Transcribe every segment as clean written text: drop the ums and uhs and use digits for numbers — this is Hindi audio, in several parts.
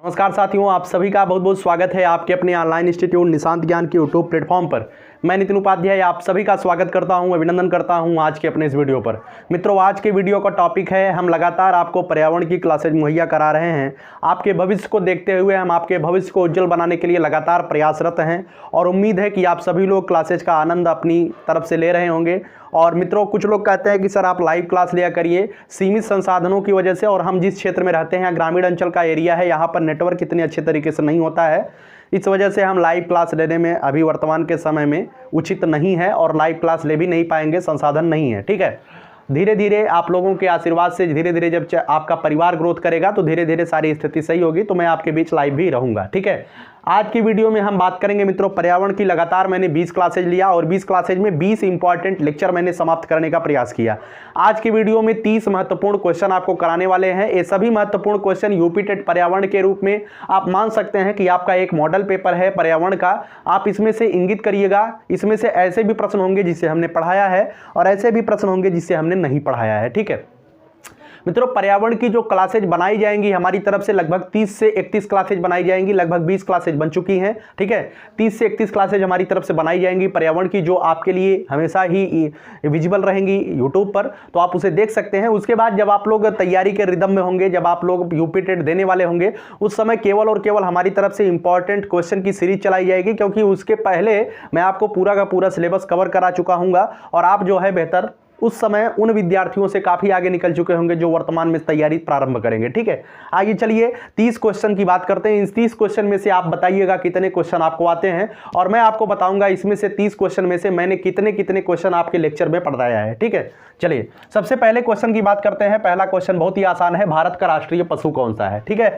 नमस्कार साथियों, आप सभी का बहुत बहुत स्वागत है आपके अपने ऑनलाइन इंस्टीट्यूट निशांत ज्ञान के यूट्यूब प्लेटफॉर्म पर। मैं नितिन उपाध्याय आप सभी का स्वागत करता हूं, अभिनंदन करता हूं आज के अपने इस वीडियो पर। मित्रों, आज के वीडियो का टॉपिक है, हम लगातार आपको पर्यावरण की क्लासेज मुहैया करा रहे हैं। आपके भविष्य को देखते हुए हम आपके भविष्य को उज्जवल बनाने के लिए लगातार प्रयासरत हैं और उम्मीद है कि आप सभी लोग क्लासेज का आनंद अपनी तरफ से ले रहे होंगे। और मित्रों, कुछ लोग कहते हैं कि सर आप लाइव क्लास लिया करिए, सीमित संसाधनों की वजह से, और हम जिस क्षेत्र में रहते हैं ग्रामीण अंचल का एरिया है, यहाँ पर नेटवर्क इतने अच्छे तरीके से नहीं होता है। इस वजह से हम लाइव क्लास लेने में अभी वर्तमान के समय में उचित नहीं है और लाइव क्लास ले भी नहीं पाएंगे, संसाधन नहीं है। ठीक है, धीरे धीरे आप लोगों के आशीर्वाद से धीरे धीरे जब आपका परिवार ग्रोथ करेगा तो धीरे धीरे सारी स्थिति सही होगी, तो मैं आपके बीच लाइव भी रहूँगा। ठीक है, आज की वीडियो में हम बात करेंगे मित्रों पर्यावरण की। लगातार मैंने 20 क्लासेज लिया और 20 क्लासेज में 20 इंपॉर्टेंट लेक्चर मैंने समाप्त करने का प्रयास किया। आज की वीडियो में 30 महत्वपूर्ण क्वेश्चन आपको कराने वाले हैं। ये सभी महत्वपूर्ण क्वेश्चन यूपी टेट पर्यावरण के रूप में आप मान सकते हैं कि आपका एक मॉडल पेपर है पर्यावरण का। आप इसमें से इंगित करिएगा, इसमें से ऐसे भी प्रश्न होंगे जिसे हमने पढ़ाया है और ऐसे भी प्रश्न होंगे जिसे हमने नहीं पढ़ाया है। ठीक है मित्रों, पर्यावरण की जो क्लासेज बनाई जाएंगी हमारी तरफ से लगभग 30 से 31 क्लासेज बनाई जाएंगी। लगभग 20 क्लासेज बन चुकी हैं। ठीक है, 30 से 31 क्लासेज हमारी तरफ से बनाई जाएंगी पर्यावरण की, जो आपके लिए हमेशा ही विजिबल रहेंगी यूट्यूब पर, तो आप उसे देख सकते हैं। उसके बाद जब आप लोग तैयारी के रिदम में होंगे, जब आप लोग यूपी टेट देने वाले होंगे, उस समय केवल और केवल हमारी तरफ से इंपॉर्टेंट क्वेश्चन की सीरीज चलाई जाएगी, क्योंकि उसके पहले मैं आपको पूरा का पूरा सिलेबस कवर करा चुका हूँगा और आप जो है बेहतर उस समय उन विद्यार्थियों से काफी आगे निकल चुके होंगे जो वर्तमान में तैयारी प्रारंभ करेंगे। ठीक है, आइए चलिए 30 क्वेश्चन की बात करते हैं। इन 30 क्वेश्चन में से आप बताइएगा कितने क्वेश्चन आपको आते हैं और मैं आपको बताऊंगा इसमें से 30 क्वेश्चन में से मैंने कितने क्वेश्चन आपके लेक्चर में पढ़ाया है। ठीक है, चलिए सबसे पहले क्वेश्चन की बात करते हैं। पहला क्वेश्चन बहुत ही आसान है, भारत का राष्ट्रीय पशु कौन सा है? ठीक है,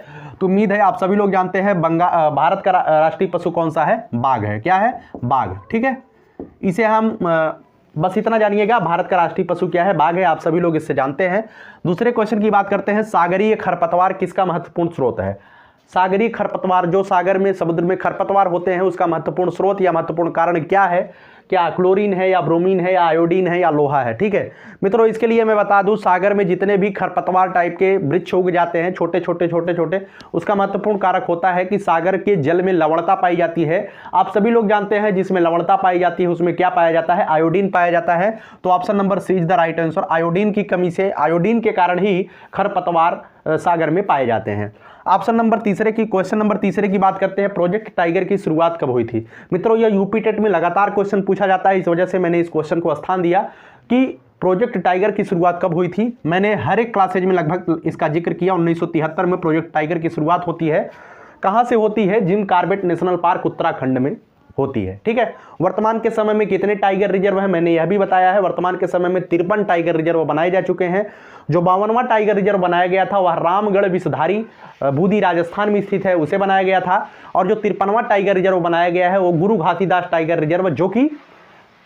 तो उम्मीद है आप सभी लोग जानते हैं भारत का राष्ट्रीय पशु कौन सा है? बाघ है। क्या है? बाघ। ठीक है, इसे हम बस इतना जानिएगा, भारत का राष्ट्रीय पशु क्या है? बाघ है। आप सभी लोग इससे जानते हैं। दूसरे क्वेश्चन की बात करते हैं, सागरीय खरपतवार किसका महत्वपूर्ण स्रोत है? सागरीय खरपतवार, जो सागर में समुद्र में खरपतवार होते हैं, उसका महत्वपूर्ण स्रोत या महत्वपूर्ण कारण क्या है? क्या क्लोरीन है या ब्रोमीन है या आयोडीन है या लोहा है? ठीक है मित्रों, इसके लिए मैं बता दूं, सागर में जितने भी खरपतवार टाइप के वृक्ष उग जाते हैं छोटे छोटे, उसका महत्वपूर्ण कारक होता है कि सागर के जल में लवणता पाई जाती है। आप सभी लोग जानते हैं जिसमें लवणता पाई जाती है उसमें क्या पाया जाता है? आयोडीन पाया जाता है। तो option number C is the right answer. Iodine की कमी से, आयोडीन के कारण ही खरपतवार सागर में पाए जाते हैं। क्वेश्चन नंबर तीसरे की बात करते हैं, प्रोजेक्ट टाइगर की शुरुआत कब हुई थी? मित्रों, यह यूपी टेट में लगातार क्वेश्चन पूछा जाता है, इस वजह से मैंने इस क्वेश्चन को स्थान दिया कि प्रोजेक्ट टाइगर की शुरुआत कब हुई थी। मैंने हर एक क्लासेज में लगभग इसका जिक्र किया। 1973 में प्रोजेक्ट टाइगर की शुरुआत होती है। कहां से होती है? Jim Corbett national park Uttarakhand में होती है। ठीक है, वर्तमान के समय में कितने टाइगर रिजर्व है मैंने यह भी बताया है। वर्तमान के समय में 53 टाइगर रिजर्व बनाए जा चुके हैं। जो 52वां टाइगर रिजर्व बनाया गया था वह रामगढ़ विषधारी बूंदी राजस्थान में स्थित है, उसे बनाया गया था। और जो 53वां टाइगर रिजर्व बनाया गया है वो गुरु घासीदास टाइगर रिजर्व, जो कि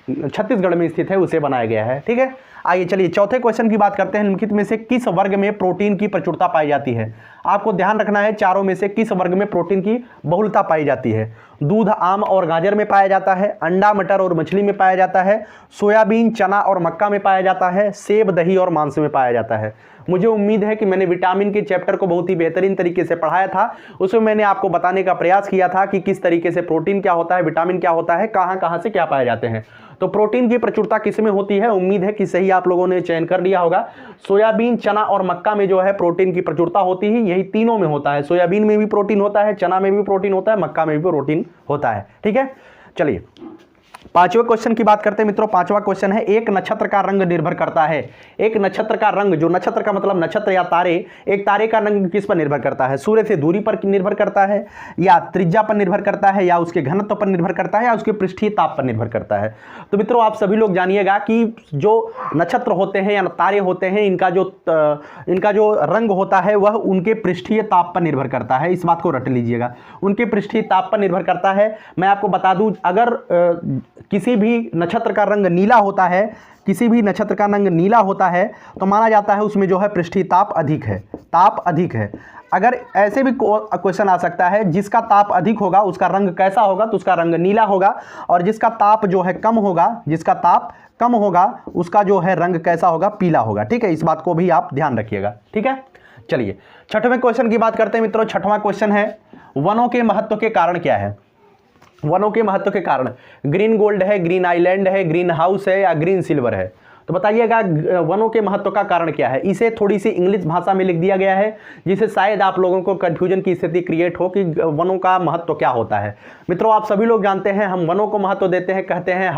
छत्तीसगढ़ में स्थित है, उसे बनाया गया है। ठीक है, आइए चलिए चौथे क्वेश्चन की बात करते हैं। निम्नलिखित में से किस वर्ग में प्रोटीन की प्रचुरता पाई जाती है? आपको ध्यान रखना है, चारों में से किस वर्ग में प्रोटीन की बहुलता पाई जाती है? दूध, आम और गाजर में पाया जाता है, अंडा, मटर और मछली में पाया जाता है, सोयाबीन, चना और मक्का में पाया जाता है, सेब, दही और मांस में पाया जाता है। मुझे उम्मीद है कि मैंने विटामिन के चैप्टर को बहुत ही बेहतरीन तरीके से पढ़ाया था। उसमें मैंने आपको बताने का प्रयास किया था कि किस तरीके से प्रोटीन क्या होता है, विटामिन क्या होता है, कहां से क्या पाए जाते हैं। तो प्रोटीन की प्रचुरता किसमें होती है? उम्मीद है कि सही आप लोगों ने चयन कर लिया होगा। सोयाबीन, चना और मक्का में जो है प्रोटीन की प्रचुरता होती है, यही तीनों में होता है। सोयाबीन में भी प्रोटीन होता है, चना में भी प्रोटीन होता है, मक्का में भी प्रोटीन होता है। ठीक है, चलिए पांचवें क्वेश्चन की बात करते हैं मित्रों। पांचवा क्वेश्चन है, एक नक्षत्र का रंग निर्भर करता है। एक नक्षत्र का रंग, जो नक्षत्र का मतलब नक्षत्र या तारे, एक तारे का रंग किस पर निर्भर करता है? सूर्य से दूरी पर निर्भर करता है, या त्रिज्या पर निर्भर करता है, या उसके घनत्व पर निर्भर करता है, या उसके पृष्ठीय ताप पर निर्भर करता है? तो मित्रों आप सभी लोग जानिएगा कि जो नक्षत्र होते हैं या तारे होते हैं, इनका जो रंग होता है वह उनके पृष्ठीय ताप पर निर्भर करता है। इस बात को रट लीजिएगा, उनके पृष्ठीय ताप पर निर्भर करता है। मैं आपको बता दूं, अगर किसी भी नक्षत्र का रंग नीला होता है, किसी भी नक्षत्र का रंग नीला होता है तो माना जाता है उसमें जो है पृष्ठीय ताप अधिक है। अगर ऐसे भी क्वेश्चन आ सकता है, जिसका ताप अधिक होगा उसका रंग कैसा होगा? तो उसका रंग नीला होगा। और जिसका ताप जो है कम होगा उसका जो है रंग कैसा होगा? पीला होगा। ठीक है, इस बात को भी आप ध्यान रखिएगा। ठीक है, चलिए छठवें क्वेश्चन की बात करते हैं मित्रों। छठवां क्वेश्चन है वनों के महत्व के कारण क्या है। वनों के महत्व के कारण ग्रीन गोल्ड है, ग्रीन आइलैंड है, ग्रीन हाउस है या ग्रीन सिल्वर है। तो बताइएगा वनों के महत्व का कारण क्या है। इसे थोड़ी सी इंग्लिश भाषा में लिख दिया गया है जिससे शायद आप लोगों को कंफ्यूजन की स्थिति क्रिएट हो कि वनों का महत्व क्या होता है। मित्रों आप सभी लोग जानते हैं हम वनों को महत्व देते हैं, कहते हैं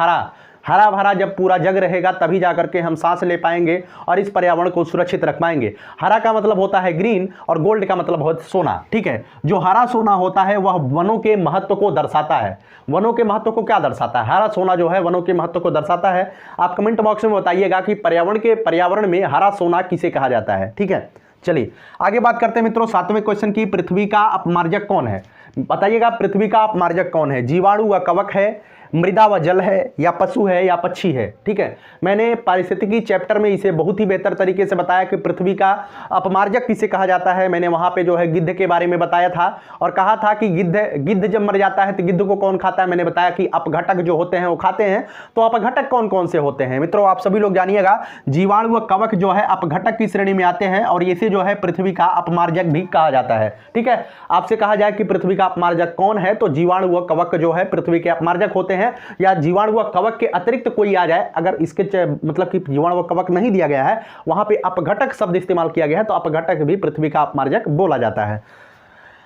हरा भरा जब पूरा जग रहेगा तभी जाकर के हम सांस ले पाएंगे और इस पर्यावरण को सुरक्षित रख पाएंगे। हरा का मतलब होता है ग्रीन और गोल्ड का मतलब होता है सोना। ठीक है, जो हरा सोना होता है वह वनों के महत्व को दर्शाता है। वनों के महत्व को क्या दर्शाता है? हरा सोना जो है वनों के महत्व को दर्शाता है। आप कमेंट बॉक्स में बताइएगा कि पर्यावरण में हरा सोना किसे कहा जाता है। ठीक है, चलिए आगे बात करते हैं मित्रों 7वें क्वेश्चन की। पृथ्वी का अपमार्जक कौन है? बताइएगा पृथ्वी का अपमार्जक कौन है? जीवाणु व कवक है, मृदा व जल है या पशु है या पक्षी है। ठीक है, मैंने पारिस्थितिकी चैप्टर में इसे बहुत ही बेहतर तरीके से बताया कि पृथ्वी का अपमार्जक किसे कहा जाता है। मैंने वहां पे जो है गिद्ध के बारे में बताया था और कहा था कि गिद्ध जब मर जाता है तो गिद्ध को कौन खाता है। मैंने बताया कि अपघटक जो होते हैं वो खाते हैं। तो अपघटक कौन कौन से होते हैं मित्रों आप सभी लोग जानिएगा। जीवाणु व कवक जो है अपघटक की श्रेणी में आते हैं और इसे जो है पृथ्वी का अपमार्जक भी कहा जाता है। ठीक है, आपसे कहा जाए कि पृथ्वी का अपमार्जक कौन है तो जीवाणु व कवक जो है पृथ्वी के अपमार्जक होते हैं। या जीवाणु व कवक के अतिरिक्त कोई आ जाए, अगर इसके मतलब कि जीवाणु व कवक नहीं दिया गया है, वहां पे अपघटक शब्द इस्तेमाल किया गया है तो अपघटक भी पृथ्वी का अपमार्जक बोला जाता है।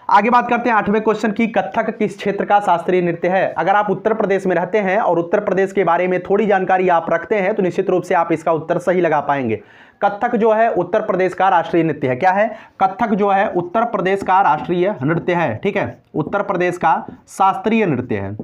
आगे बात करते हैं 8वें क्वेश्चन की। कथक किस क्षेत्र का शास्त्रीय नृत्य है? अगर आप उत्तर प्रदेश में रहते हैं और उत्तर प्रदेश के बारे में थोड़ी जानकारी आप रखते हैं तो निश्चित रूप से आप इसका उत्तर सही लगा पाएंगे। कथक जो है उत्तर प्रदेश का राष्ट्रीय नृत्य है। क्या है? कथक जो है उत्तर प्रदेश का राष्ट्रीय नृत्य है। ठीक है, उत्तर प्रदेश का शास्त्रीय नृत्य है।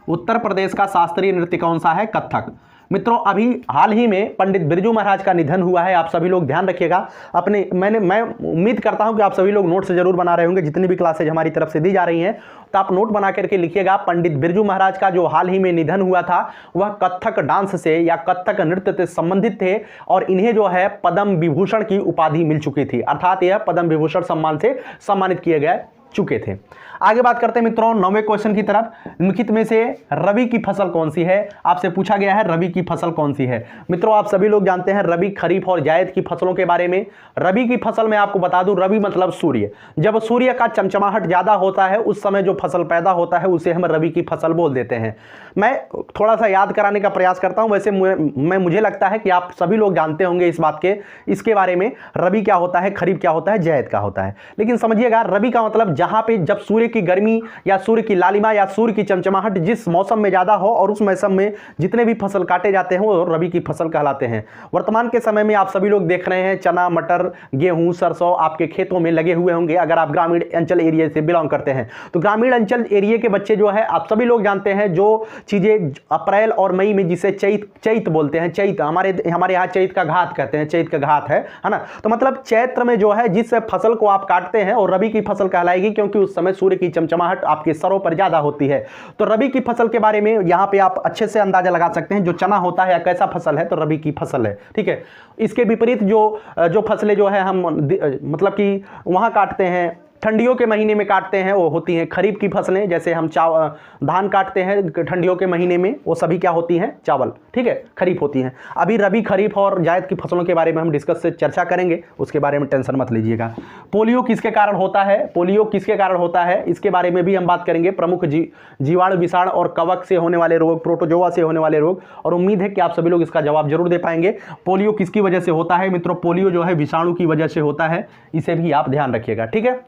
उत्तर प्रदेश का शास्त्रीय नृत्य कौन सा है? कथक। मित्रों अभी हाल ही में पंडित बिरजू महाराज का निधन हुआ है। आप सभी लोग ध्यान रखिएगा अपने। मैं उम्मीद करता हूं कि आप सभी लोग नोट्स जरूर बना रहे होंगे। जितनी भी क्लासेज हमारी तरफ से दी जा रही हैं तो आप नोट बना करके लिखिएगा। पंडित बिरजू महाराज का जो हाल ही में निधन हुआ था वह कथक डांस से या कथक नृत्य से संबंधित थे और इन्हें जो है पद्म विभूषण की उपाधि मिल चुकी थी, अर्थात यह पद्म विभूषण सम्मान से सम्मानित किए गए चुके थे। आगे बात करते हैं मित्रों 9वें क्वेश्चन की तरफ। निम्नलिखित में से रबी की फसल कौन सी है? आपसे पूछा गया है रबी की फसल कौन सी है। मित्रों आप सभी लोग जानते हैं रबी, खरीफ और जायद की फसलों के बारे में। रबी की फसल में आपको बता दूं, रबी मतलब सूर्य। जब सूर्य का चमचमाहट ज्यादा होता है उस समय जो फसल पैदा होता है उसे हम रबी की फसल बोल देते हैं। मैं थोड़ा सा याद कराने का प्रयास करता हूं। वैसे मुझे लगता है कि आप सभी लोग जानते होंगे इसके बारे में, रबी क्या होता है, खरीफ क्या होता है, जायद क्या होता है। लेकिन समझिएगा रबी का मतलब जहां पे जब सूर्य की गर्मी या सूर्य की लालिमा या सूर्य की चमचमाहट जिस मौसम में ज्यादा हो और उस मौसम में जितने भी फसल काटे जाते हैं वो रबी की फसल कहलाते हैं। वर्तमान के समय में आप सभी लोग देख रहे हैं चना, मटर, गेहूं, सरसों आपके खेतों में लगे हुए होंगे। अगर आप ग्रामीण अंचल एरिया से बिलोंग करते हैं तो ग्रामीण अंचल एरिया के बच्चे जो है आप सभी लोग जानते हैं जो चीजें अप्रैल और मई में जिसे चैत बोलते हैं, चैत हमारे यहाँ चैत का घात कहते हैं, चैत का घात है ना। तो मतलब चैत्र में जो है जिस फसल को आप काटते हैं और रबी की फसल कहलाएगी क्योंकि उस समय सूर्य की चमचमाहट आपके सरों पर ज्यादा होती है। तो रबी की फसल के बारे में यहां पे आप अच्छे से अंदाजा लगा सकते हैं। जो चना होता है या कैसा फसल है तो रबी की फसल है। ठीक है, इसके विपरीत जो फसलें जो है हम मतलब कि वहां काटते हैं ठंडियों के महीने में काटते हैं वो होती हैं खरीफ की फसलें। जैसे हम धान काटते हैं ठंडियों के महीने में, वो सभी क्या होती हैं? चावल। ठीक है, खरीफ होती हैं। अभी रबी, खरीफ और जायद की फसलों के बारे में हम डिस्कस से चर्चा करेंगे, उसके बारे में टेंशन मत लीजिएगा। पोलियो किसके कारण होता है? पोलियो किसके कारण होता है इसके बारे में भी हम बात करेंगे। प्रमुख जीवाणु, विषाणु और कवक से होने वाले रोग, प्रोटोजोआ से होने वाले रोग, और उम्मीद है कि आप सभी लोग इसका जवाब जरूर दे पाएंगे। पोलियो किसकी वजह से होता है मित्रों? पोलियो जो है विषाणु की वजह से होता है, इसे भी आप ध्यान रखिएगा। ठीक है,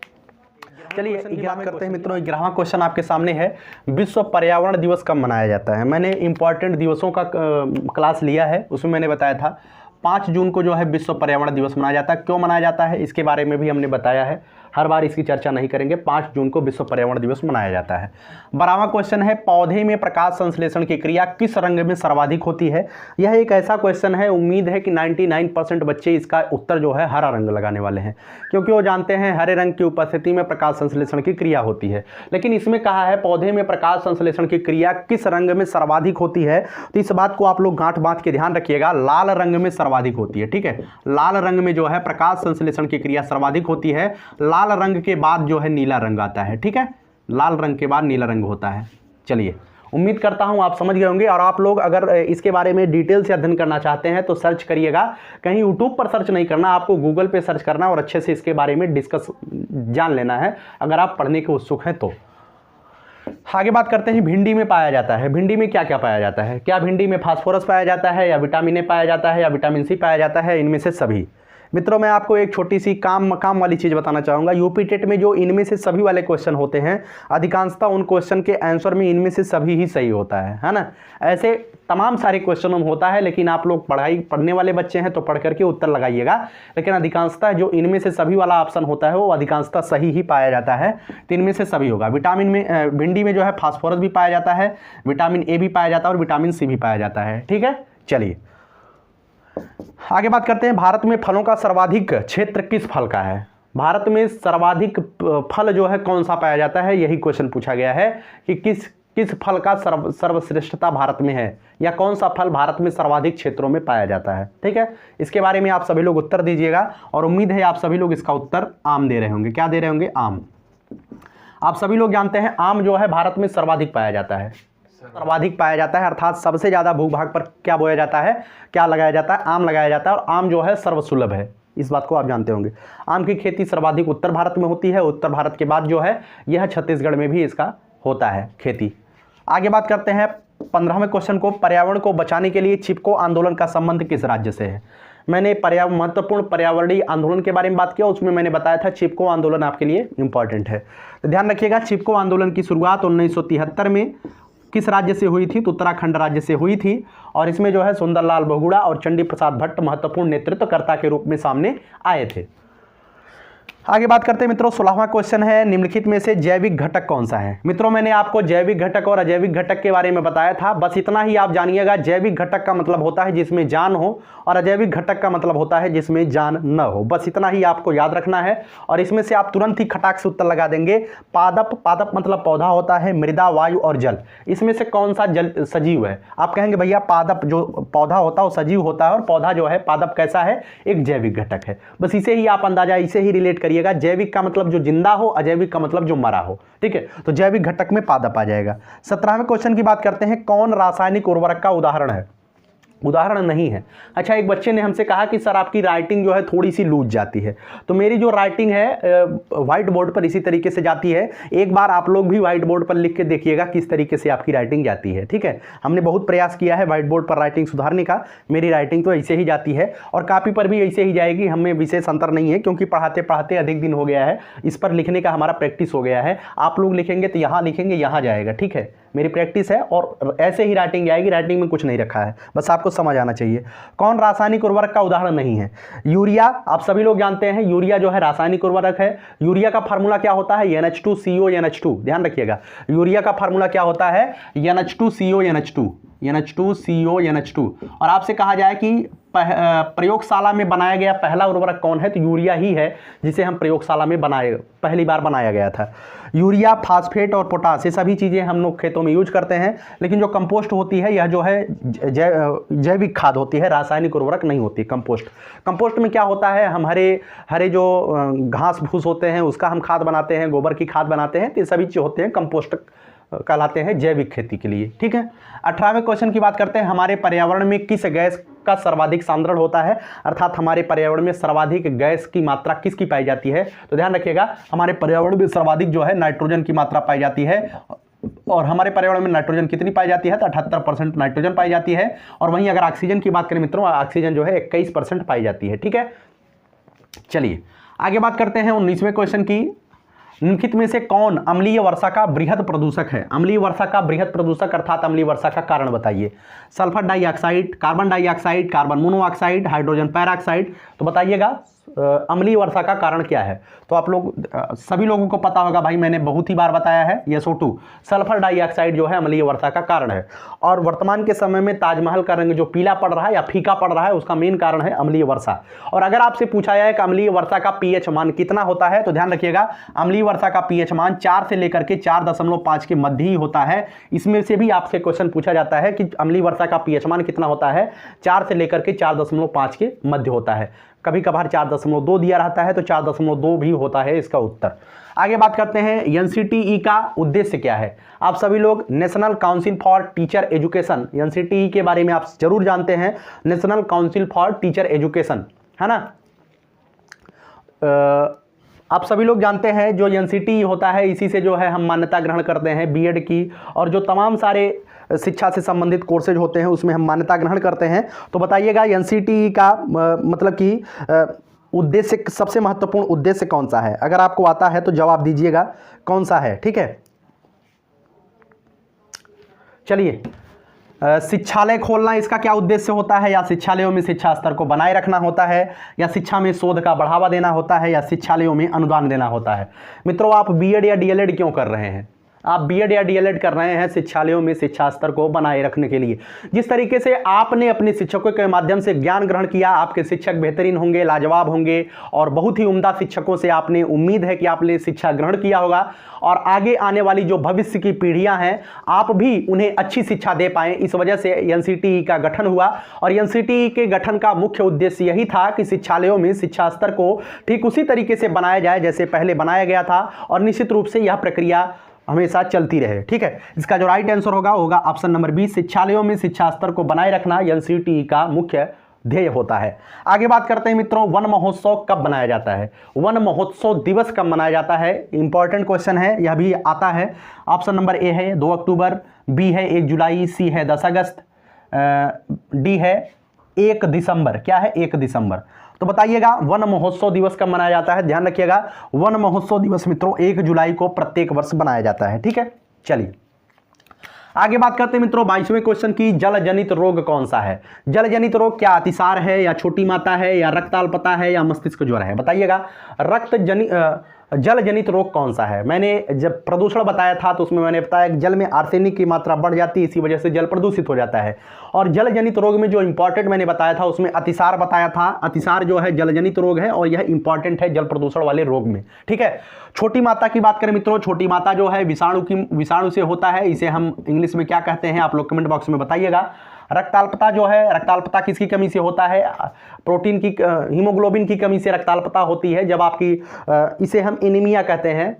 चलिए बात करते हैं मित्रों। 11वां क्वेश्चन आपके सामने है, विश्व पर्यावरण दिवस कब मनाया जाता है? मैंने इंपॉर्टेंट दिवसों का क्लास लिया है, उसमें मैंने बताया था 5 जून को जो है विश्व पर्यावरण दिवस मनाया जाता है। क्यों मनाया जाता है इसके बारे में भी हमने बताया है, हर बार इसकी चर्चा नहीं करेंगे। 5 जून को विश्व पर्यावरण दिवस मनाया जाता है। 12वां क्वेश्चन है, पौधे में प्रकाश संश्लेषण की क्रिया किस रंग में सर्वाधिक होती है? यह एक ऐसा क्वेश्चन है, उम्मीद है कि 99% बच्चे इसका उत्तर जो है हरा रंग लगाने वाले हैं, क्योंकि वो जानते हैं हरे रंग की उपस्थिति में प्रकाश संश्लेषण की क्रिया होती है। लेकिन इसमें कहा है पौधे में प्रकाश संश्लेषण की क्रिया किस रंग में सर्वाधिक होती है, तो इस बात को आप लोग गांठ बांध के ध्यान रखिएगा, लाल रंग में सर्वाधिक होती है। ठीक है, लाल रंग में जो है प्रकाश संश्लेषण की क्रिया सर्वाधिक होती है। लाल रंग के बाद जो है नीला रंग आता है। ठीक है, लाल रंग के बाद नीला रंग होता है। चलिए उम्मीद करता हूं आप समझ गए होंगे। और आप लोग अगर इसके बारे में डिटेल से अध्ययन करना चाहते हैं तो सर्च करिएगा, कहीं यूट्यूब पर सर्च नहीं करना, आपको गूगल पे सर्च करना और अच्छे से इसके बारे में डिस्कस जान लेना है अगर आप पढ़ने के उत्सुक हैं तो। आगे बात करते हैं भिंडी में पाया जाता है। भिंडी में क्या क्या पाया जाता है? क्या भिंडी में फास्फोरस पाया जाता है, या विटामिन ए पाया जाता है, या विटामिन सी पाया जाता है? इनमें से सभी। मित्रों मैं आपको एक छोटी सी काम वाली चीज़ बताना चाहूँगा। यूपी टेट में जो इनमें से सभी वाले क्वेश्चन होते हैं, अधिकांशतः उन क्वेश्चन के आंसर में इनमें से सभी ही सही होता है ना। ऐसे तमाम सारे क्वेश्चनों में होता है, लेकिन आप लोग पढ़ने वाले बच्चे हैं तो पढ़ करके उत्तर लगाइएगा। लेकिन अधिकांशतः जो इनमें से सभी वाला ऑप्शन होता है वो अधिकांशतः सही ही पाया जाता है, तो इनमें से सभी होगा। विटामिन में भिंडी में जो है फास्फोरस भी पाया जाता है, विटामिन ए भी पाया जाता है और विटामिन सी भी पाया जाता है। ठीक है, चलिए आगे बात करते हैं। भारत में फलों का सर्वाधिक क्षेत्र किस फल का है? भारत में सर्वाधिक फल जो है कौन सा पाया जाता है, यही क्वेश्चन पूछा गया है कि किस फल का सर्वश्रेष्ठता भारत में है, या कौन सा फल भारत में सर्वाधिक क्षेत्रों में पाया जाता है। ठीक है, इसके बारे में आप सभी लोग उत्तर दीजिएगा और उम्मीद है आप सभी लोग इसका उत्तर आम दे रहे होंगे। क्या दे रहे होंगे? आम। आप सभी लोग जानते हैं आम जो है भारत में सर्वाधिक पाया जाता है, सर्वाधिक पाया जाता है, अर्थात सबसे ज़्यादा भूभाग पर क्या बोया जाता है, क्या लगाया जाता है? आम लगाया जाता है। और आम जो है सर्वसुलभ है, इस बात को आप जानते होंगे। आम की खेती सर्वाधिक उत्तर भारत में होती है, उत्तर भारत के बाद जो है यह छत्तीसगढ़ में भी इसका होता है खेती। आगे बात करते हैं 15वें क्वेश्चन को। पर्यावरण को बचाने के लिए चिपको आंदोलन का संबंध किस राज्य से है? मैंने महत्वपूर्ण पर्यावरणीय आंदोलन के बारे में बात किया, उसमें मैंने बताया था चिपको आंदोलन आपके लिए इंपॉर्टेंट है, तो ध्यान रखिएगा। चिपको आंदोलन की शुरुआत 1973 में किस राज्य से हुई थी? तो उत्तराखंड राज्य से हुई थी। और इसमें जो है सुंदरलाल बहुगुणा और चंडी प्रसाद भट्ट महत्वपूर्ण नेतृत्वकर्ता के रूप में सामने आए थे। आगे बात करते हैं मित्रों, 16वां क्वेश्चन है, निम्नलिखित में से जैविक घटक कौन सा है? मित्रों मैंने आपको जैविक घटक और अजैविक घटक के बारे में बताया था, बस इतना ही आप जानिएगा। जैविक घटक का मतलब होता है जिसमें जान हो, और अजैविक घटक का मतलब होता है जिसमें जान न हो। बस इतना ही आपको याद रखना है और इसमें से आप तुरंत ही खटाक से उत्तर लगा देंगे। पादप मतलब पौधा होता है, मृदा, वायु और जल, इसमें से कौन सा जल सजीव है? आप कहेंगे भैया पादप जो पौधा होता है वो सजीव होता है, और पौधा जो है पादप कैसा है? एक जैविक घटक है। बस इसे ही आप अंदाजा इसे ही रिलेट करिएगा। जैविक का मतलब जो जिंदा हो, अजैविक का मतलब जो मरा हो। ठीक है, तो जैविक घटक में पादप आ जाएगा। 17वें क्वेश्चन की बात करते हैं, कौन रासायनिक उर्वरक का उदाहरण है? उदाहरण नहीं है। अच्छा, एक बच्चे ने हमसे कहा कि सर आपकी राइटिंग जो है थोड़ी सी लूज जाती है, तो मेरी जो राइटिंग है व्हाइट बोर्ड पर इसी तरीके से जाती है। एक बार आप लोग भी व्हाइट बोर्ड पर लिख के देखिएगा किस तरीके से आपकी राइटिंग जाती है। ठीक है, हमने बहुत प्रयास किया है व्हाइट बोर्ड पर राइटिंग सुधारने का, मेरी राइटिंग तो ऐसे ही जाती है और कापी पर भी ऐसे ही जाएगी। हमें विशेष अंतर नहीं है, क्योंकि पढ़ाते पढ़ाते अधिक दिन हो गया है, इस पर लिखने का हमारा प्रैक्टिस हो गया है। आप लोग लिखेंगे तो यहाँ लिखेंगे, यहाँ जाएगा। ठीक है, मेरी प्रैक्टिस है और ऐसे ही राइटिंग आएगी, राइटिंग में कुछ नहीं रखा है, बस आपको समझ आना चाहिए। कौन रासायनिक उर्वरक का उदाहरण नहीं है? यूरिया। आप सभी लोग जानते हैं यूरिया जो है रासायनिक उर्वरक है। यूरिया का फार्मूला क्या होता है? NH2CO NH2। ध्यान रखिएगा, यूरिया का फार्मूला क्या होता है? NH2CO NH2, NH2CO NH2। और आपसे कहा जाए कि प्रयोगशाला में बनाया गया पहला उर्वरक कौन है? तो यूरिया ही है, जिसे हम प्रयोगशाला में पहली बार बनाया गया था। यूरिया, फास्फेट और पोटास, ये सभी चीज़ें हम लोग खेतों में यूज करते हैं, लेकिन जो कंपोस्ट होती है यह जो है जैविक खाद होती है, रासायनिक उर्वरक नहीं होती। कंपोस्ट में क्या होता है? हम हरे जो घास फूस होते हैं उसका हम खाद बनाते हैं, गोबर की खाद बनाते हैं, तो ये सभी चीज़ होते हैं कंपोस्ट कहलाते हैं जैविक खेती के लिए। ठीक है, 18वें क्वेश्चन की बात करते हैं, हमारे पर्यावरण में किस गैस का सर्वाधिक सांद्रण होता है? अर्थात हमारे पर्यावरण में सर्वाधिक गैस की मात्रा किसकी पाई जाती है? तो ध्यान रखिएगा, हमारे पर्यावरण में सर्वाधिक जो है नाइट्रोजन की मात्रा पाई जाती है। और हमारे पर्यावरण में नाइट्रोजन कितनी पाई जाती है? तो 78% नाइट्रोजन पाई जाती है। और वहीं अगर ऑक्सीजन की बात करें मित्रों, ऑक्सीजन जो है 21% पाई जाती है। ठीक है, चलिए आगे बात करते हैं 19वें क्वेश्चन की। निम्नलिखित में से कौन अम्लीय वर्षा का बृहद प्रदूषक है? अम्लीय वर्षा का बृहद प्रदूषक अर्थात अम्लीय वर्षा का कारण बताइए। Sulphur dioxide, carbon dioxide, carbon monoxide, hydrogen peroxide. तो बताइएगा अम्लीय वर्षा का कारण क्या है? तो आप लोग सभी लोगों को पता होगा भाई, मैंने बहुत ही बार बताया है, SO2 सल्फर डाइऑक्साइड जो है अम्लीय वर्षा का कारण है। और वर्तमान के समय में ताजमहल का रंग जो पीला पड़ रहा है या फीका पड़ रहा है, उसका मेन कारण है अम्लीय वर्षा। और अगर आपसे पूछा जाए कि अम्लीय वर्षा का pH मान कितना होता है, तो ध्यान रखिएगा अम्लीय वर्षा का pH मान 4 से लेकर के 4.5 के मध्य ही होता है। इसमें से भी आपसे क्वेश्चन पूछा जाता है कि अम्लीय वर्षा का pH मान कितना होता है? 4 से लेकर के 4.5 के मध्य होता है। कभी कभार 4.2 दिया रहता है तो 4.2 भी होता है इसका उत्तर। आगे बात करते हैं एनसीटीई का उद्देश्य क्या है। आप सभी लोग national council for teacher education, NCTE के बारे में आप जरूर जानते हैं, national council for teacher education, है ना। आप सभी लोग जानते हैं जो एनसीटीई होता है इसी से जो है हम मान्यता ग्रहण करते हैं बीएड की, और जो तमाम सारे शिक्षा से संबंधित कोर्सेज होते हैं उसमें हम मान्यता ग्रहण करते हैं। तो बताइएगा एनसीटीई का मतलब कि उद्देश्य, सबसे महत्वपूर्ण उद्देश्य कौन सा है। अगर आपको आता है तो जवाब दीजिएगा कौन सा है, ठीक है। चलिए, शिक्षालय खोलना इसका क्या उद्देश्य होता है, या शिक्षालयों में शिक्षा स्तर को बनाए रखना होता है, या शिक्षा में शोध का बढ़ावा देना होता है, या शिक्षालयों में अनुदान देना होता है। मित्रों, आप बीएड या डीएलएड क्यों कर रहे हैं? आप बीएड या डीएलएड कर रहे हैं शिक्षालयों में शिक्षा स्तर को बनाए रखने के लिए। जिस तरीके से आपने अपने शिक्षकों के माध्यम से ज्ञान ग्रहण किया, आपके शिक्षक बेहतरीन होंगे, लाजवाब होंगे, और बहुत ही उम्दा शिक्षकों से आपने उम्मीद है कि आपने शिक्षा ग्रहण किया होगा, और आगे आने वाली जो भविष्य की पीढ़ियां हैं आप भी उन्हें अच्छी शिक्षा दे पाएं। इस वजह से एनसीटीई का गठन हुआ, और एनसीटीई के गठन का मुख्य उद्देश्य यही था कि शिक्षालयों में शिक्षा स्तर को ठीक उसी तरीके से बनाया जाए जैसे पहले बनाया गया था, और निश्चित रूप से यह प्रक्रिया हमेशा चलती रहे, ठीक है। इसका जो राइट आंसर होगा ऑप्शन नंबर बी, शिक्षालयों में शिक्षा स्तर को बनाए रखना एनसीटीई का मुख्य ध्येय होता है। आगे बात करते हैं मित्रों, वन महोत्सव कब मनाया जाता है? वन महोत्सव दिवस कब मनाया जाता है? इंपॉर्टेंट क्वेश्चन है, यह भी आता है। ऑप्शन नंबर ए है 2 अक्टूबर, बी है 1 जुलाई, सी है 10 अगस्त, डी है 1 दिसंबर। क्या है? 1 दिसंबर। तो बताइएगा वन महोत्सव दिवस कब मनाया जाता है? ध्यान रखिएगा, वन महोत्सव दिवस मित्रों 1 जुलाई को प्रत्येक वर्ष मनाया जाता है, ठीक है। चलिए आगे बात करते हैं मित्रों 22वें क्वेश्चन की, जल जनित रोग कौन सा है? जल जनित रोग क्या अतिसार है, या छोटी माता है, या रक्ताल्पता है, या मस्तिष्क ज्वर है? बताइएगा जल जनित रोग कौन सा है? मैंने जब प्रदूषण बताया था तो उसमें मैंने बताया कि जल में आर्सेनिक की मात्रा बढ़ जाती है, इसी वजह से जल प्रदूषित हो जाता है। और जल जनित रोग में जो इंपॉर्टेंट मैंने बताया था उसमें अतिसार बताया था। अतिसार जो है जल जनित रोग है, और यह इंपॉर्टेंट है जल प्रदूषण वाले रोग में, ठीक है। छोटी माता की बात करें मित्रों, छोटी माता जो है विषाणु से होता है, इसे हम इंग्लिश में क्या कहते हैं आप लोग कमेंट बॉक्स में बताइएगा। रक्ताल्पता जो है, रक्ताल्पता किसकी कमी से होता है? प्रोटीन की, हीमोग्लोबिन की कमी से रक्ताल्पता होती है। जब आपकी इसे हम एनीमिया कहते हैं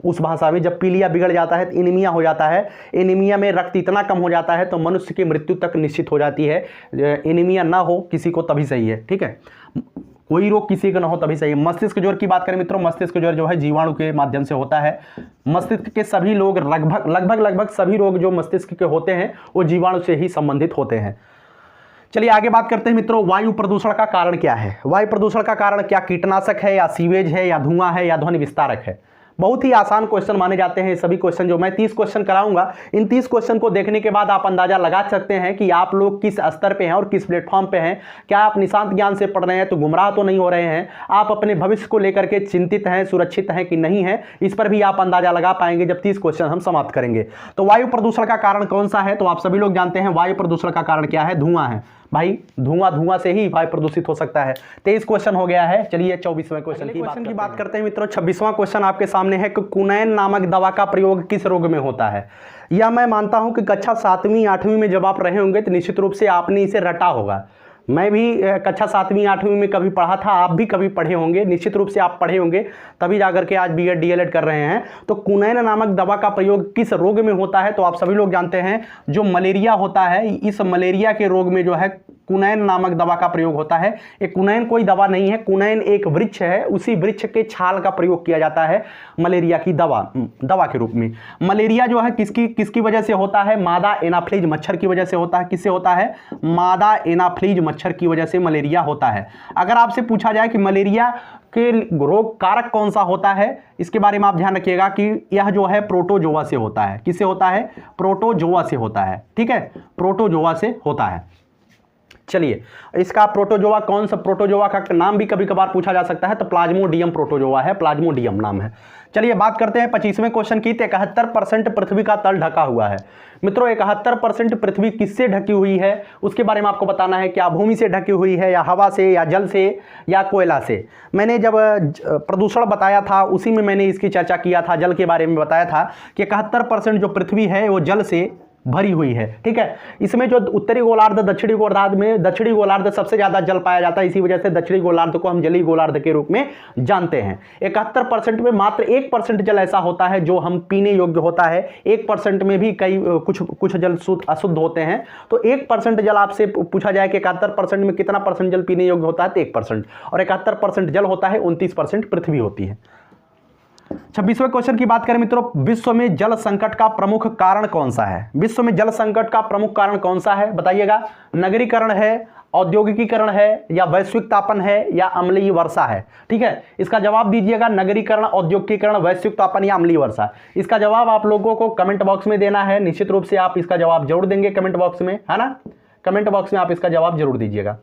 उस भाषा में, जब पीलिया बिगड़ जाता है तो एनीमिया हो जाता है। एनीमिया में रक्त इतना कम हो जाता है तो मनुष्य की मृत्यु तक निश्चित हो जाती है। एनीमिया ना हो किसी को तभी सही है, ठीक है। कोई रोग किसी का ना हो तभी सही है। मस्तिष्क ज्वर की बात करें मित्रों, मस्तिष्क ज्वर जो है जीवाणु के माध्यम से होता है। मस्तिष्क के सभी लोग लगभग सभी रोग जो मस्तिष्क के होते हैं वो जीवाणु से ही संबंधित होते हैं। चलिए आगे बात करते हैं मित्रों, वायु प्रदूषण का कारण क्या है? वायु प्रदूषण का कारण क्या कीटनाशक है, या सीवेज है, या धुआं है, या ध्वनि विस्तारक है? बहुत ही आसान क्वेश्चन माने जाते हैं सभी क्वेश्चन। जो मैं 30 क्वेश्चन कराऊंगा, इन 30 क्वेश्चन को देखने के बाद आप अंदाजा लगा सकते हैं कि आप लोग किस स्तर पे हैं और किस प्लेटफॉर्म पे हैं। क्या आप निशांत ज्ञान से पढ़ रहे हैं तो गुमराह तो नहीं हो रहे हैं? आप अपने भविष्य को लेकर के चिंतित हैं, सुरक्षित हैं कि नहीं है? इस पर भी आप अंदाजा लगा पाएंगे जब 30 क्वेश्चन हम समाप्त करेंगे। तो वायु प्रदूषण का कारण कौन सा है? तो आप सभी लोग जानते हैं वायु प्रदूषण का कारण क्या है? धुआं है भाई। धुआं से ही वायु प्रदूषित हो सकता है। 23 क्वेश्चन हो गया है। चलिए 24वें क्वेश्चन की बात करते हैं मित्रों। 26वां क्वेश्चन आपके सामने है कि कुनैन नामक दवा का प्रयोग किस रोग में होता है? यह मैं मानता हूं कि कक्षा 7वीं 8वीं में जब आप रहे होंगे तो निश्चित रूप से आपने इसे रटा होगा। मैं भी कक्षा 7वीं 8वीं में कभी पढ़ा था, आप भी कभी पढ़े होंगे, निश्चित रूप से आप पढ़े होंगे, तभी जाकर के आज बीएड डीएलएड कर रहे हैं। तो कुनैन नामक दवा का प्रयोग किस रोग में होता है? तो आप सभी लोग जानते हैं जो मलेरिया होता है, इस मलेरिया के रोग में जो है कुनैन नामक दवा का प्रयोग होता है। एक कुनैन कोई दवा नहीं है, कुनैन एक वृक्ष है, उसी वृक्ष के छाल का प्रयोग किया जाता है मलेरिया की दवा के रूप में। मलेरिया जो है किसकी वजह से होता है? मादा एनाफ्लीज मच्छर की वजह से होता है। किससे होता है? मादा एनाफ्लीज मच्छर की वजह से मलेरिया होता है। अगर आपसे पूछा जाए कि मलेरिया के रोग कारक कौन सा होता है, इसके बारे में आप ध्यान रखिएगा कि यह जो है प्रोटोजोआ से होता है। किससे होता है? प्रोटोजोआ से होता है, ठीक है, प्रोटोजोआ से होता है। चलिए इसका प्रोटोजोआ कौन सा, प्रोटोजोआ का नाम भी कभी कभार पूछा जा सकता है, तो प्लाज्मोडियम प्रोटोजोआ है, प्लाज्मोडियम नाम है। चलिए बात करते हैं 25वें क्वेश्चन की। 71% पृथ्वी का तल ढका हुआ है। मित्रों 71% पृथ्वी किससे ढकी हुई है उसके बारे में आपको बताना है। क्या भूमि से ढकी हुई है, या हवा से, या जल से, या कोयला से? मैंने जब प्रदूषण बताया था उसी में मैंने इसकी चर्चा किया था, जल के बारे में बताया था कि 71% जो पृथ्वी है वो जल से भरी हुई है। ठीक है, इसमें जो उत्तरी गोलार्ध दक्षिणी गोलार्ध में दक्षिणी गोलार्ध सबसे ज्यादा जल पाया जाता है, इसी वजह से दक्षिणी गोलार्ध को हम जलीय गोलार्ध के रूप में जानते हैं। 71% में मात्र 1% जल ऐसा होता है जो हम पीने योग्य होता है। 1% में भी कई कुछ जल अशुद्ध होते हैं। तो 1% जल आपसे पूछा जाए कि 71% में कितना परसेंट जल पीने योग्य होता है, तो 1%, और 71% जल होता है, 29% पृथ्वी होती है। 26वें क्वेश्चन की बात करें मित्रों, विश्व में जल संकट का प्रमुख कारण कौन सा है? विश्व में जल संकट का प्रमुख कारण कौन सा है बताइएगा? नगरीकरण है, औद्योगिकीकरण है, या वैश्विक तापन है, या अम्लीय वर्षा है? ठीक है, इसका जवाब दीजिएगा। नगरीकरण, औद्योगिकीकरण, वैश्विक तापन या अम्लीय वर्षा। इसका जवाब आप लोगों को कमेंट बॉक्स में देना है। निश्चित रूप से आप इसका जवाब जरूर देंगे कमेंट बॉक्स में, है ना? कमेंट बॉक्स में आप इसका जवाब जरूर दीजिएगा।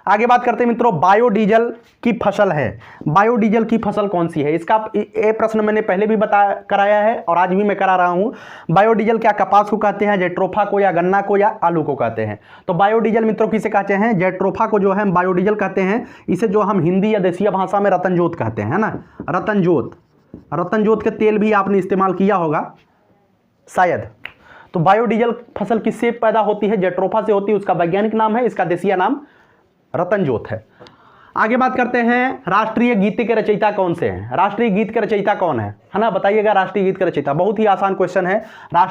आगे बात करते हैं मित्रों, बायोडीजल की फसल है। बायोडीजल की फसल कौन सी है? इसका ये प्रश्न मैंने पहले भी कराया है और आज भी मैं करा रहा हूं। बायोडीजल क्या कपास को कहते हैं, जेट्रोफा को, या गन्ना को, या आलू को कहते हैं? तो बायोडीजल मित्रों किसे कहते हैं? जेट्रोफा को जो है बायोडीजल कहते हैं। इसे जो हम हिंदी या देसी भाषा में रतनजोत कहते हैं, है ना? रतनजोत के तेल भी आपने इस्तेमाल किया होगा शायद। तो बायोडीजल फसल किससे पैदा होती है? जेट्रोफा से होती है। उसका वैज्ञानिक नाम है, इसका देसी नाम रतनजोत है। आगे बात करते हैं, राष्ट्रीय गीत के रचयिता कौन से हैं? राष्ट्रीय गीत के रचयिता कौन है ना? बताइएगा राष्ट्रीय गीत के रचयिता। बहुत ही आसान क्वेश्चन है।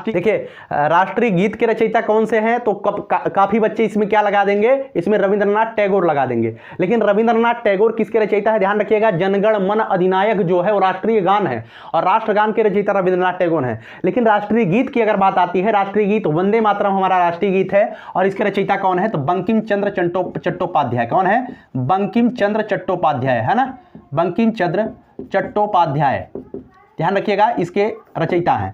देखिए राष्ट्रीय गीत के रचयिता कौन से हैं? तो काफी बच्चे इसमें क्या लगा देंगे? इसमें रविंद्रनाथ टैगोर लगा देंगे। लेकिन रविंद्रनाथ टैगोर किसके रचयिता है? ध्यान रखिएगा, जनगण मन अधिनायक जो है वो राष्ट्रीय गान है और राष्ट्रगान के रचयिता रविंद्रनाथ टैगोर है। लेकिन राष्ट्रीय गीत की अगर बात आती है, राष्ट्रीय गीत वंदे मातरम हमारा राष्ट्रीय गीत है और इसके रचयिता कौन है? तो बंकिम चंद्र चट्टोपाध्याय। कौन है? बंकिम चंद्र चट्टोपाध्याय, है ना? बंकिम चंद्र चट्टोपाध्याय, ध्यान रखिएगा, इसके रचयिता हैं।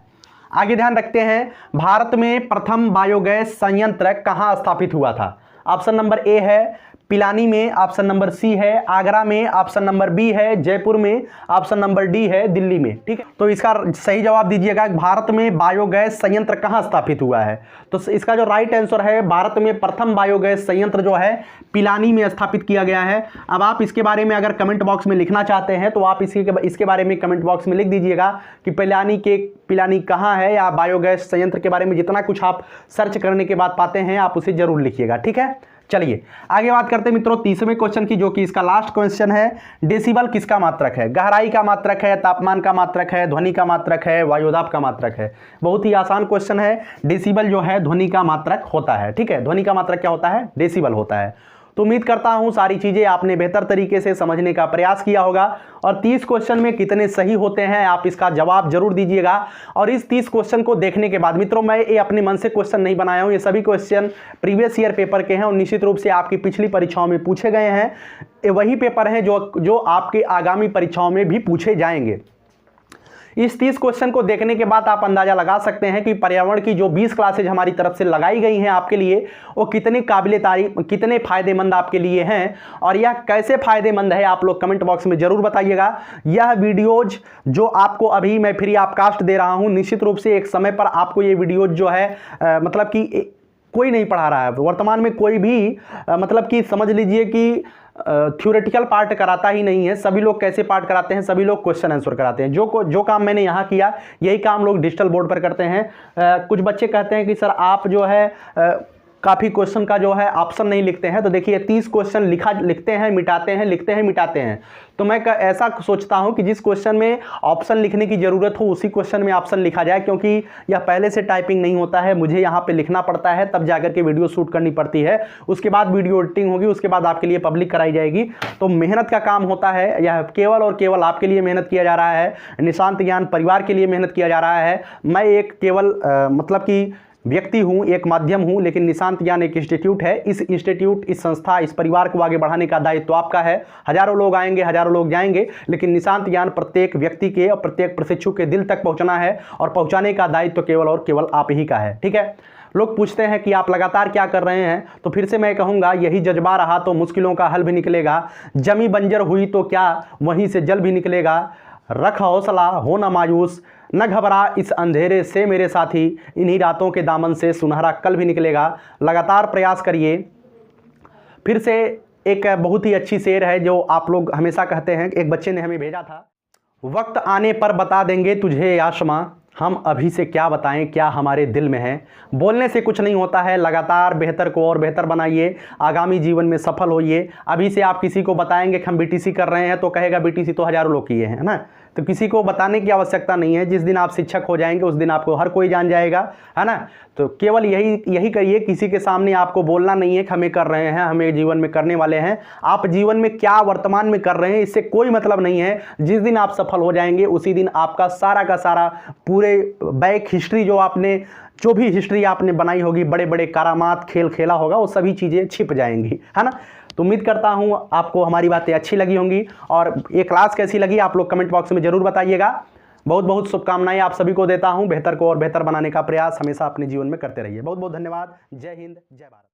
आगे ध्यान रखते हैं, भारत में प्रथम बायोगैस संयंत्र कहां स्थापित हुआ था? ऑप्शन नंबर ए है पिलानी में, ऑप्शन नंबर सी है आगरा में, ऑप्शन नंबर बी है जयपुर में, ऑप्शन नंबर डी है दिल्ली में। ठीक है, तो इसका सही जवाब दीजिएगा, भारत में बायोगैस संयंत्र कहां स्थापित हुआ है? तो इसका जो राइट आंसर है, भारत में प्रथम बायोगैस संयंत्र जो है पिलानी में स्थापित किया गया है। अब आप इसके बारे में अगर कमेंट बॉक्स में लिखना चाहते हैं तो आप इसके बारे में कमेंट बॉक्स में लिख दीजिएगा कि पिलानी कहाँ है, या बायोगैस संयंत्र के बारे में जितना कुछ आप सर्च करने के बाद पाते हैं आप उसे जरूर लिखिएगा। ठीक है, चलिए आगे बात करते हैं मित्रों 30वें क्वेश्चन की, जो कि इसका लास्ट क्वेश्चन है। डेसिबल किसका मात्रक है? गहराई का मात्रक है, तापमान का मात्रक है, ध्वनि का मात्रक है, वायुदाब का मात्रक है? बहुत ही आसान क्वेश्चन है। डेसिबल जो है ध्वनि का मात्रक होता है। ठीक है, ध्वनि का मात्रक क्या होता है? डेसिबल होता है। तो उम्मीद करता हूं सारी चीजें आपने बेहतर तरीके से समझने का प्रयास किया होगा। और 30 क्वेश्चन में कितने सही होते हैं आप इसका जवाब जरूर दीजिएगा। और इस 30 क्वेश्चन को देखने के बाद मित्रों, मैं ये अपने मन से क्वेश्चन नहीं बनाया हूं, ये सभी क्वेश्चन प्रीवियस ईयर पेपर के हैं और निश्चित रूप से आपकी पिछली परीक्षाओं में पूछे गए हैं। ये वही पेपर हैं जो आपके आगामी परीक्षाओं में भी पूछे जाएंगे। इस 30 क्वेश्चन को देखने के बाद आप अंदाजा लगा सकते हैं कि पर्यावरण की जो 20 क्लासेज हमारी तरफ से लगाई गई हैं आपके लिए, वो कितनी काबिले तारीफ, कितने फायदेमंद आपके लिए हैं और यह कैसे फायदेमंद है, आप लोग कमेंट बॉक्स में जरूर बताइएगा। यह वीडियोज जो आपको अभी मैं फ्री ऑफकास्ट दे रहा हूं, निश्चित रूप से एक समय पर आपको ये वीडियोज जो है मतलब कि कोई नहीं पढ़ा रहा है वर्तमान में, कोई भी मतलब कि समझ लीजिए कि थ्योरेटिकल पार्ट कराता ही नहीं है। सभी लोग कैसे पार्ट कराते हैं? सभी लोग क्वेश्चन आंसर कराते हैं। जो काम मैंने यहाँ किया यही काम लोग डिजिटल बोर्ड पर करते हैं। कुछ बच्चे कहते हैं कि सर आप जो है काफ़ी क्वेश्चन का जो है ऑप्शन नहीं लिखते हैं। तो देखिए 30 क्वेश्चन लिखते हैं मिटाते हैं, लिखते हैं मिटाते हैं। तो मैं ऐसा सोचता हूं कि जिस क्वेश्चन में ऑप्शन लिखने की ज़रूरत हो उसी क्वेश्चन में ऑप्शन लिखा जाए, क्योंकि यह पहले से टाइपिंग नहीं होता है, मुझे यहाँ पे लिखना पड़ता है, तब जाकर के वीडियो शूट करनी पड़ती है, उसके बाद वीडियो एडिटिंग होगी, उसके बाद आपके लिए पब्लिक कराई जाएगी। तो मेहनत का काम होता है, यह केवल और केवल आपके लिए मेहनत किया जा रहा है, निशांत ज्ञान परिवार के लिए मेहनत किया जा रहा है। मैं एक केवल मतलब कि व्यक्ति हूं, एक माध्यम हूं, लेकिन निशांत ज्ञान एक इंस्टीट्यूट है। इस इंस्टीट्यूट, इस संस्था, इस परिवार को आगे बढ़ाने का दायित्व आपका है। हजारों लोग आएंगे, हजारों लोग जाएंगे, लेकिन निशांत ज्ञान प्रत्येक व्यक्ति के और प्रत्येक प्रशिक्षु के दिल तक पहुंचना है और पहुंचाने का दायित्व केवल और केवल आप ही का है। ठीक है, लोग पूछते हैं कि आप लगातार क्या कर रहे हैं, तो फिर से मैं कहूंगा यही जज्बा रहा तो मुश्किलों का हल भी निकलेगा। जमी बंजर हुई तो क्या वहीं से जल भी निकलेगा। रख हौसला, हो न मायूस, न घबरा इस अंधेरे से मेरे साथी, इन्हीं रातों के दामन से सुनहरा कल भी निकलेगा। लगातार प्रयास करिए। फिर से एक बहुत ही अच्छी शेर है जो आप लोग हमेशा कहते हैं, एक बच्चे ने हमें भेजा था। वक्त आने पर बता देंगे तुझे आसमां, हम अभी से क्या बताएं, क्या हमारे दिल में है। बोलने से कुछ नहीं होता है, लगातार बेहतर को और बेहतर बनाइए, आगामी जीवन में सफल होइए। अभी से आप किसी को बताएंगे कि हम बीटीसी कर रहे हैं तो कहेगा बीटीसी तो हज़ारों लोग किए हैं, है ना। तो किसी को बताने की आवश्यकता नहीं है। जिस दिन आप शिक्षक हो जाएंगे उस दिन आपको हर कोई जान जाएगा, है ना। तो केवल यही करिए, किसी के सामने आपको बोलना नहीं है कि हमें कर रहे हैं, हमें जीवन में करने वाले हैं। आप जीवन में क्या वर्तमान में कर रहे हैं इससे कोई मतलब नहीं है। जिस दिन आप सफल हो जाएंगे उसी दिन आपका सारा का सारा पूरे बैक हिस्ट्री जो भी हिस्ट्री आपने बनाई होगी, बड़े बड़े करामात खेल खेला होगा, वो सभी चीज़ें छिप जाएंगी, है ना। तो उम्मीद करता हूं आपको हमारी बातें अच्छी लगी होंगी, और ये क्लास कैसी लगी आप लोग कमेंट बॉक्स में जरूर बताइएगा। बहुत बहुत शुभकामनाएं आप सभी को देता हूं। बेहतर को और बेहतर बनाने का प्रयास हमेशा अपने जीवन में करते रहिए। बहुत बहुत धन्यवाद। जय हिंद, जय भारत।